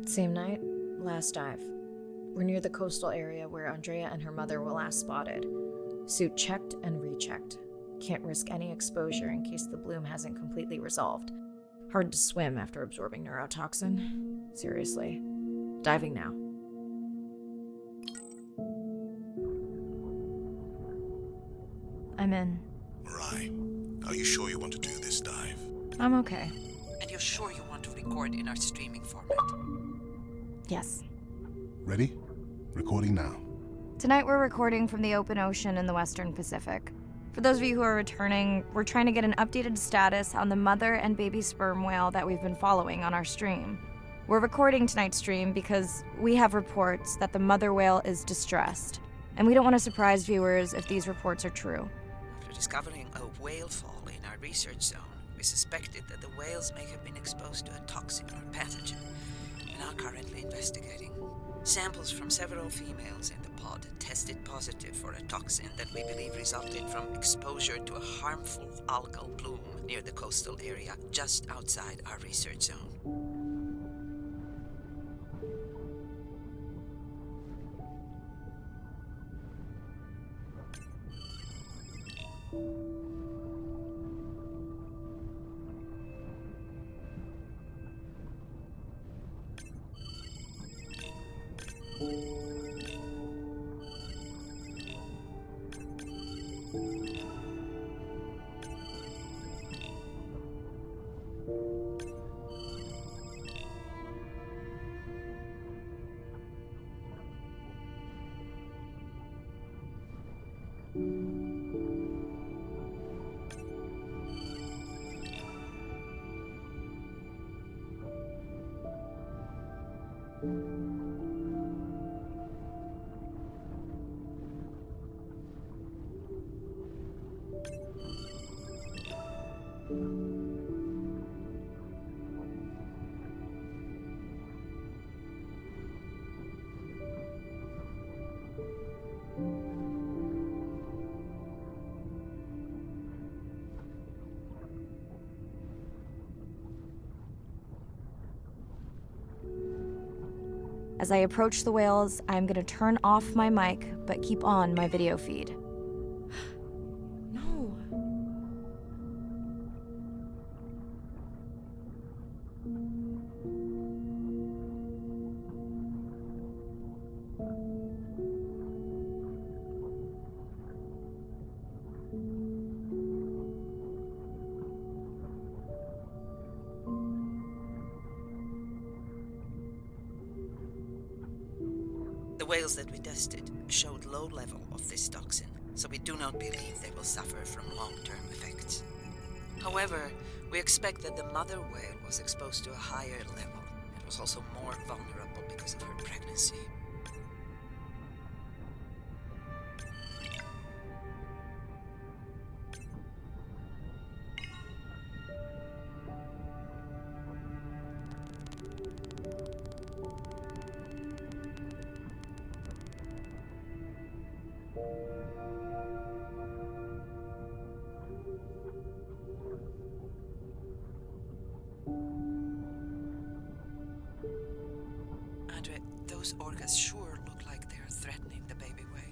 Same night, last dive. We're near the coastal area where Andrea and her mother were last spotted. Suit checked and rechecked. Can't risk any exposure in case the bloom hasn't completely resolved. Hard to swim after absorbing neurotoxin. Seriously. Diving now. I'm in. Mirai, are you sure you want to do this dive? I'm okay. And you're sure you want to record in our streaming format? Yes. Ready? Recording now. Tonight we're recording from the open ocean in the Western Pacific. For those of you who are returning, we're trying to get an updated status on the mother and baby sperm whale that we've been following on our stream. We're recording tonight's stream because we have reports that the mother whale is distressed, and we don't want to surprise viewers if these reports are true. After discovering a whale fall in our research zone, we suspected that the whales may have been exposed to a toxin or pathogen, and are currently investigating. Samples from several females in the pod tested positive for a toxin that we believe resulted from exposure to a harmful algal bloom near the coastal area just outside our research zone. As I approach the whales, I'm going to turn off my mic, but keep on my video feed. No. The whales that we tested showed low level of this toxin, so we do not believe they will suffer from long-term effects. However, we expect that the mother whale was exposed to a higher level and was also more vulnerable because of her pregnancy. Andre, those orcas sure look like they're threatening the baby whale.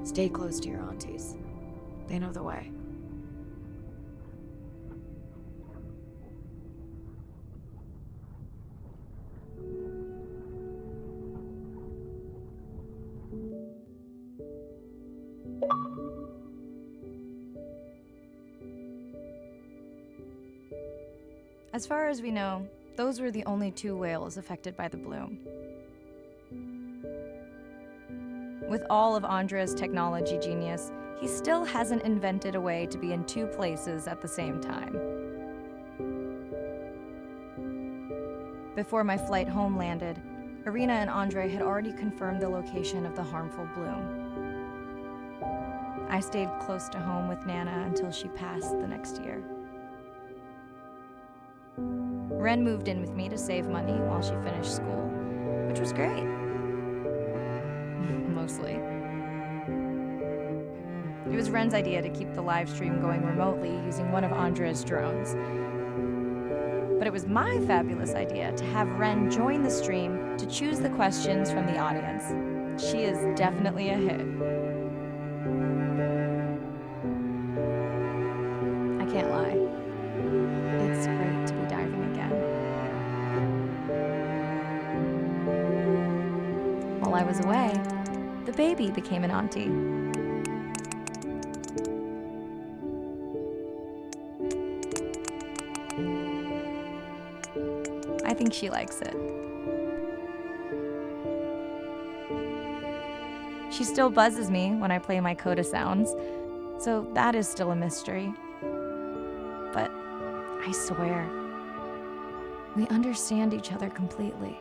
Stay close to your aunties. They know the way. As far as we know, those were the only 2 whales affected by the bloom. With all of Andre's technology genius, he still hasn't invented a way to be in 2 places at the same time. Before my flight home landed, Irina and Andre had already confirmed the location of the harmful bloom. I stayed close to home with Nana until she passed the next year. Ren moved in with me to save money while she finished school, which was great. Mostly. It was Ren's idea to keep the live stream going remotely using one of Andre's drones. But it was my fabulous idea to have Ren join the stream to choose the questions from the audience. She is definitely a hit. I can't lie. It's great to be diving again. While I was away, the baby became an auntie. I think she likes it. She still buzzes me when I play my coda sounds, so that is still a mystery. But I swear, we understand each other completely.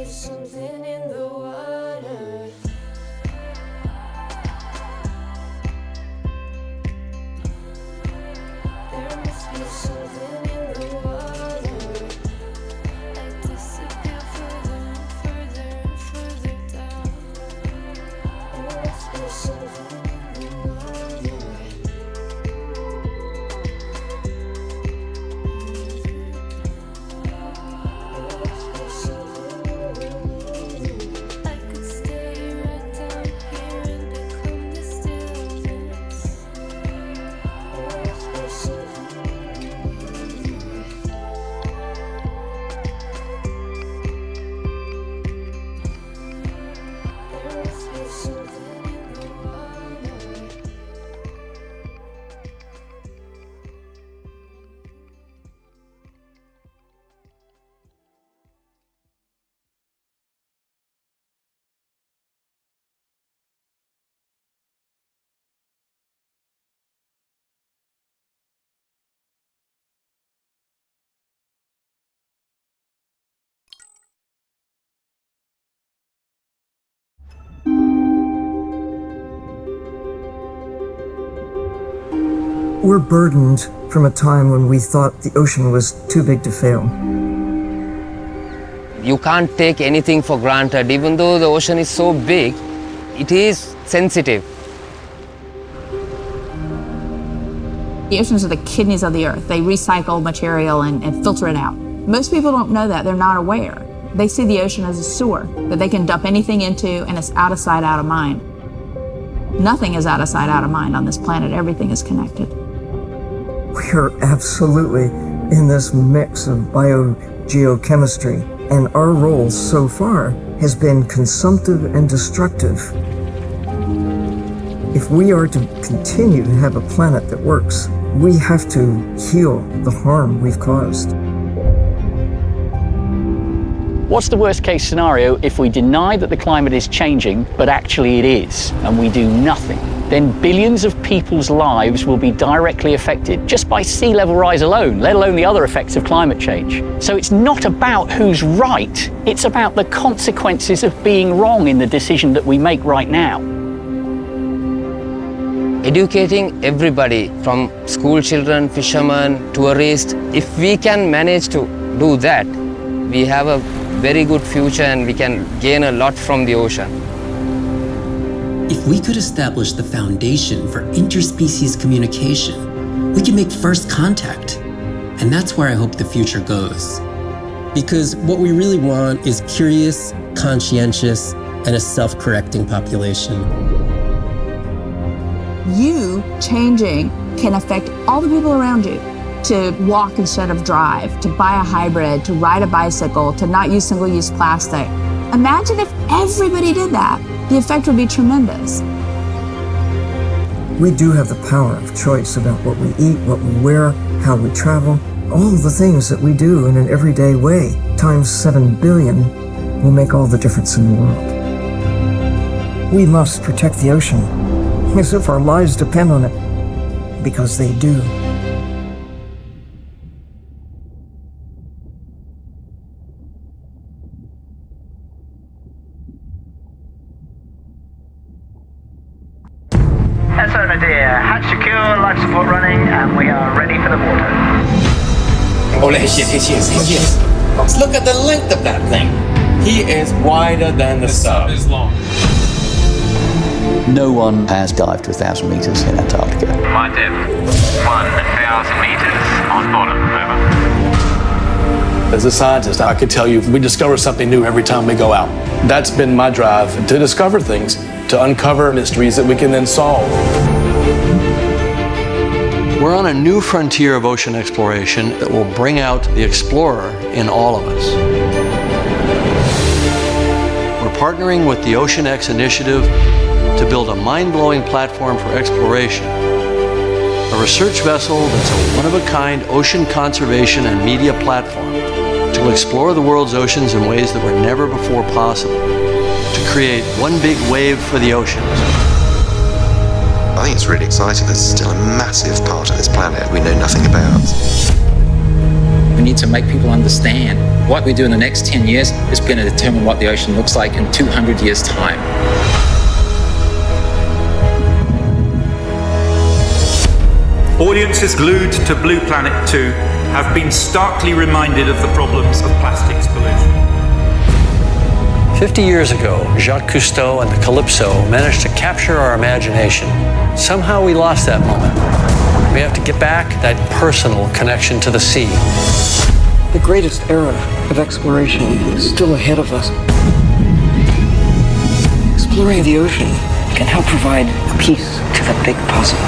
Something in the water. There must be something in the water. I disappear further and further and further down. There must be something in the water. We're burdened from a time when we thought the ocean was too big to fail. You can't take anything for granted. Even though the ocean is so big, it is sensitive. The oceans are the kidneys of the earth. They recycle material and filter it out. Most people don't know that. They're not aware. They see the ocean as a sewer that they can dump anything into, and it's out of sight, out of mind. Nothing is out of sight, out of mind on this planet. Everything is connected. We are absolutely in this mix of biogeochemistry, and our role so far has been consumptive and destructive. If we are to continue to have a planet that works, we have to heal the harm we've caused. What's the worst case scenario if we deny that the climate is changing, but actually it is, and we do nothing? Then billions of people's lives will be directly affected just by sea level rise alone, let alone the other effects of climate change. So it's not about who's right, it's about the consequences of being wrong in the decision that we make right now. Educating everybody, from school children, fishermen, tourists, if we can manage to do that, we have a very good future and we can gain a lot from the ocean. If we could establish the foundation for interspecies communication, we can make first contact. And that's where I hope the future goes. Because what we really want is curious, conscientious, and a self-correcting population. You changing can affect all the people around you. To walk instead of drive, to buy a hybrid, to ride a bicycle, to not use single-use plastic. Imagine if everybody did that. The effect would be tremendous. We do have the power of choice about what we eat, what we wear, how we travel. All the things that we do in an everyday way, times 7 billion, will make all the difference in the world. We must protect the ocean as if our lives depend on it, because they do. SO Nadir, hatch secure, life support running, and we are ready for the water. Oh, yes. Look at the length of that thing. He is wider than the sun. No one has dived to 1,000 meters in Antarctica. My depth, 1,000 meters on bottom, over. As a scientist, I could tell you we discover something new every time we go out. That's been my drive, to discover things, to uncover mysteries that we can then solve. We're on a new frontier of ocean exploration that will bring out the explorer in all of us. We're partnering with the OceanX Initiative to build a mind-blowing platform for exploration. A research vessel that's a one-of-a-kind ocean conservation and media platform to explore the world's oceans in ways that were never before possible, to create one big wave for the oceans. I think it's really exciting. There's still a massive part of this planet we know nothing about. We need to make people understand what we do in the next 10 years is going to determine what the ocean looks like in 200 years' time. Audiences glued to Blue Planet 2 have been starkly reminded of the problems of plastics pollution. 50 years ago, Jacques Cousteau and the Calypso managed to capture our imagination. Somehow we lost that moment. We have to get back that personal connection to the sea. The greatest era of exploration is still ahead of us. Exploring the ocean can help provide a piece to the big puzzle.